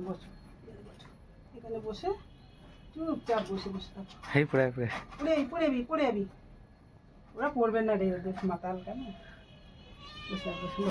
বসো, এখানে বসে চুপচাপ বসে বসে থাকো। হাই পড়ে পড়ে পড়ে যাবি। ওরা পড়বেন না রে, ওদের মাথা হালকা না। বসে বসে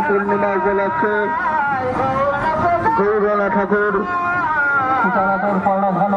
পূর্ণিমা উপলক্ষে গৌরলা ঠাকুর সীতানাথের কর্ণধন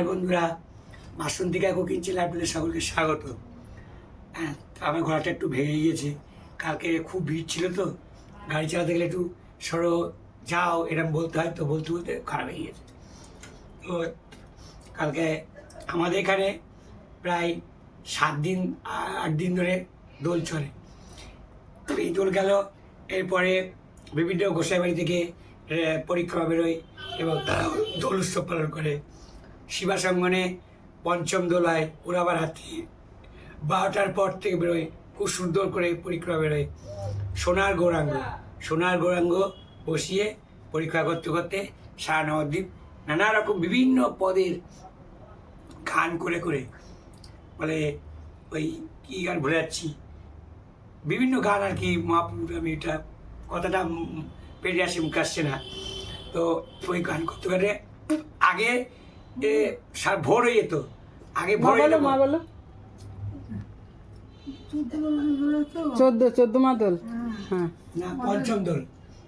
হাই বন্ধুরা, মাসন্তিকা কুকিং চ্যানেলে আপনাদের সকলকে স্বাগত। হ্যাঁ, আমার ঘোড়াটা একটু ভেঙে গিয়েছে। কালকে খুব ভিড় ছিল তো, গাড়ি চালাতে গেলে একটু সরো যাও এরকম বলতে হয়, তো বলতে বলতে খারাপ হয়ে গিয়েছে। তো কালকে আমাদের এখানে প্রায় 7-8 দিন ধরে দোল চলে। তো এই দোল গেল, এরপরে বিভিন্ন গোসাই বাড়ি থেকে পরিক্রমা বেরোয় এবং তারা দোল উৎসব পালন করে। শিবাসঙ্গনে পঞ্চম দোল হয়, ওরা আবার রাত্রি 12টার পর থেকে বেরোয়, খুব সুন্দর করে পরিক্রমা বেরোয়। সোনার গৌরাঙ্গ বসিয়ে পরিক্রমা করতে করতে সারা নবদ্বীপ নানা রকম বিভিন্ন পদের গান করে করে, বলে ওই কী গান ভুলে যাচ্ছি, বিভিন্ন গান আর কি, মহাপুর, আমি এটা কথাটা পেরিয়ে আসে, মুখে আসছে না। তো ওই গান করতে করতে আগে ভোর হয়ে যেত, আগে ভোর হয়ে যেত। মা বলো 14 মাদল। হ্যাঁ, না, পঞ্চম দোল,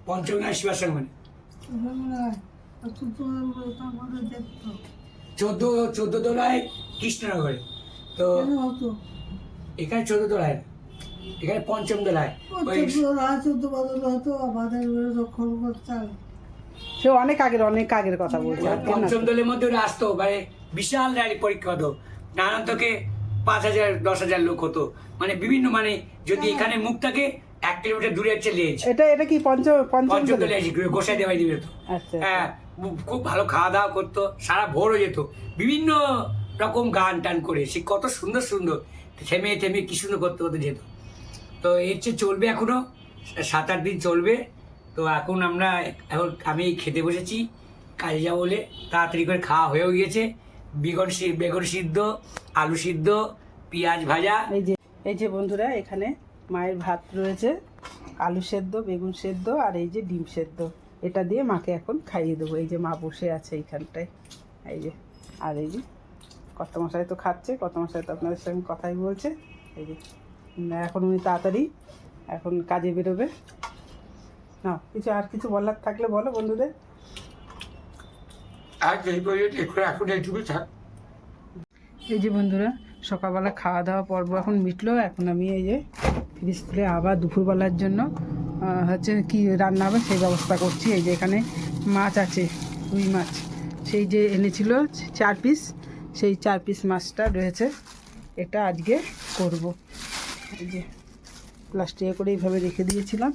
পঞ্চম না শিবাসঙ্গনে 14 দোল হয় কৃষ্ণনগরে। তো এখানে 14 দোল হয় না, এখানে পঞ্চম দোল হয়। ওই সে অনেক আগের কথা বলছে। পঞ্চম দলের মধ্যে ওরা আসতো, মানে বিশাল র্যালি পরীক্ষা হতো, নানান থেকে 5,000-10,000 লোক হতো, মানে বিভিন্ন, মানে যদি এখানে মুখ থাকে 1 কিলোমিটার দূরে হচ্ছে লেজ। এটা কি পঞ্চম দলে গোসাই দেওয়াই দিবে তো। আচ্ছা। হ্যাঁ, খুব ভালো খাওয়া দাওয়া করতো, সারা ভোর হয়ে যেত, বিভিন্ন রকম গান টান করে, সে কত সুন্দর সুন্দর থেমে থেমে কি সুন্দর করতে করতে যেত। তো এর চেয়ে চলবে এখনো 7-8 দিন চলবে। তো এখন আমি খেতে বসেছি, কাজে যাবো বলে তাড়াতাড়ি করে খাওয়া হয়েও গিয়েছে। বেগুন সিদ্ধ, আলু সিদ্ধ, পেঁয়াজ ভাজা। এই যে বন্ধুরা, এখানে মায়ের ভাত রয়েছে, আলু সেদ্ধ, বেগুন সেদ্ধ, আর এই যে ডিম সেদ্ধ। এটা দিয়ে মাকে এখন খাইয়ে দেবো। এই যে মা বসে আছে এইখানটায়, এই যে, আর এই যে কর্তামশাই তো খাচ্ছে, কর্তামশাই তো আপনাদের সঙ্গে কথাই বলছে। এই যে এখন উনি তাড়াতাড়ি এখন কাজে বেরোবে। না, কিছু বলার থাকলে বলো বন্ধুদের। আর এখন এইটুকু থাক। এই যে বন্ধুরা, সকালবেলা খাওয়া দাওয়া পর্ব এখন মিটলো। এখন আমি এই যে ফ্রিজ খুলে আবার দুপুরবেলার জন্য হচ্ছে কি রান্না হবে সেই ব্যবস্থা করছি। এই যে এখানে মাছ আছে, রুই মাছ, সেই যে এনেছিল 4 পিস, সেই 4 পিস মাছটা রয়েছে, এটা আজকে করব। এই যে প্লাস্টিকে করে এইভাবে রেখে দিয়েছিলাম।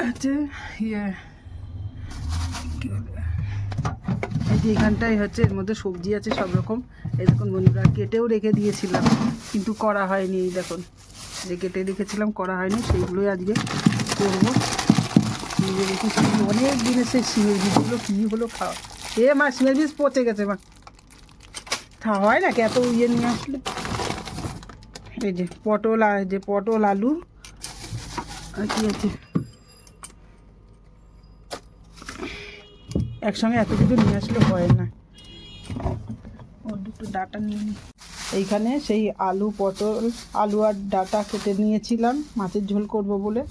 হচ্ছে এই যে এখানটাই হচ্ছে, এর মধ্যে সবজি আছে সব রকম। এই দেখুন বন্ধুরা, কেটেও রেখে দিয়েছিলাম কিন্তু করা হয়নি। এই দেখুন, যে কেটে রেখেছিলাম করা হয়নি, সেইগুলোই আজকে করবো। অনেক দিনের সেই শিমের বীজগুলো কী হলো খাওয়া। মা, শিমের বীজ পচে গেছে মা, খাওয়া হয় না, এত ইয়ে নিয়ে আসলে। এই যে পটল আলু আর কি আছে, একসঙ্গে এত কিছু নিয়ে আসলে হয় না। ওর দুটো ডাটা নিয়ে নিই। এইখানে সেই আলু আর ডাটা কেটে নিয়েছিলাম মাছের ঝোল করব বলে,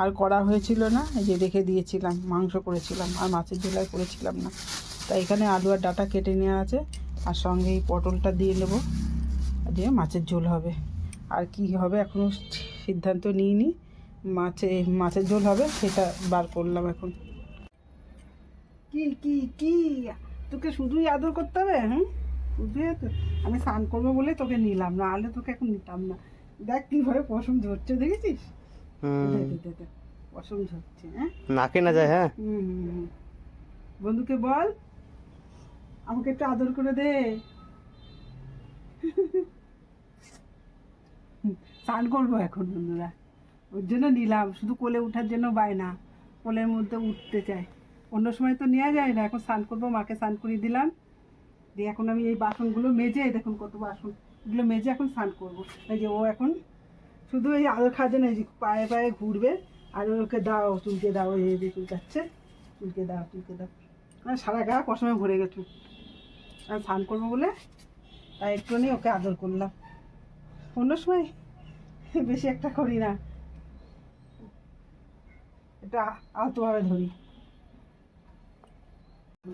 আর করা হয়েছিল না। এই যে রেখে দিয়েছিলাম, মাংস করেছিলাম, আর মাছের ঝোল আর করেছিলাম না। তাই এখানে আলু আর ডাটা কেটে নেওয়া আছে, আর সঙ্গে এই পটলটা দিয়ে নেবো, দিয়ে মাছের ঝোল হবে। আর কি হবে এখনও সিদ্ধান্ত নিইনি। মাছের ঝোল হবে, সেটা বার করলাম এখন। কি তোকে শুধুই আদর করতে হবে? শুধুই তো আমি স্নান করবো বলে তোকে নিলাম, না হলে তোকে এখন নিতাম না। দেখ কিভাবে পশম ঝরছে, দেখেছিস? পশম ঝরছে, হ্যাঁ, নাকে না যায়। হ্যাঁ, বন্ধুকে বল আমাকে একটু আদর করে দে। স্নান করবো এখন বন্ধুরা, ওর জন্য নিলাম, শুধু কোলে ওঠার জন্য বায়না, কোলের মধ্যে উঠতে চায়। অন্য সময় তো নেওয়া যায় না। এখন স্নান করবো, মাকে স্নান করিয়ে দিলাম, দিয়ে এখন আমি এই বাসনগুলো মেজে, দেখুন কত বাসন, এগুলো মেজে এখন স্নান করবো। এই যে ও এখন শুধু এই আদর খাওয়ার জন্য এই যে পায়ে পায়ে ঘুরবে, আর ওকে দাও, চুলকে দাও, এই যে চুলকাচ্ছে, চুলকে দাও। সারা গা পশমে ভরে গেছে, আর স্নান করবো বলে তাই একটু নিয়ে ওকে আদর করলাম। অন্য সময় বেশি একটা করি না, এটা আলতোভাবে ধরি।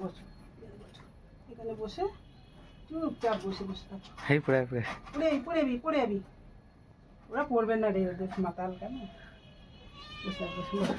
বসো, এখানে বসে চুপচাপ বসে বসে থাকো। হেই পড়ে পড়ে পড়ে যাবি। ওরা পড়বেন না রে, ওদের মাথা হালকা না। বসে বসে বসে